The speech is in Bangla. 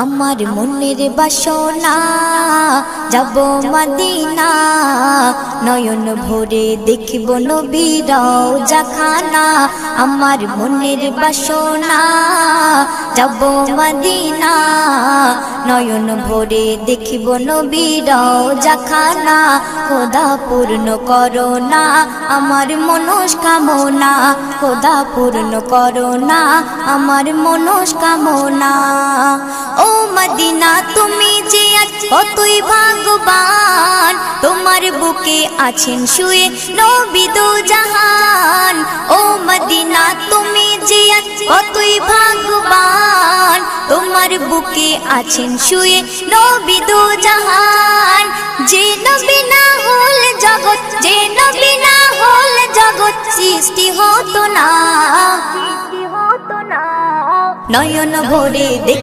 আমার মনের বাসনা যাব মদিনা, নয়ন ভরে দেখব নবীর রওজাখানা। আমার মনের বাসনা যাব মদিনা, নয়ন ভরে দেখব নবীর রওজাখানা। খোদা পূর্ণ করো না আমার মনস্কামনা, খোদা পূর্ণ করো না আমার মনস্কামনা। ও মদিনা তুমি যে আজ কতই ভাগ্যবান, তোমার বুকে আছেন শুয়ে নবী দো জাহান। ও মদিনা তুমি যে আজ কতই ভাগ্যবান, তোমার বুকে আছেন শুয়ে নবী দো জাহান। যে নবী না হল জগৎ, যে নবী না হল জগৎ সৃষ্টি হতো না, নয়ন ভরে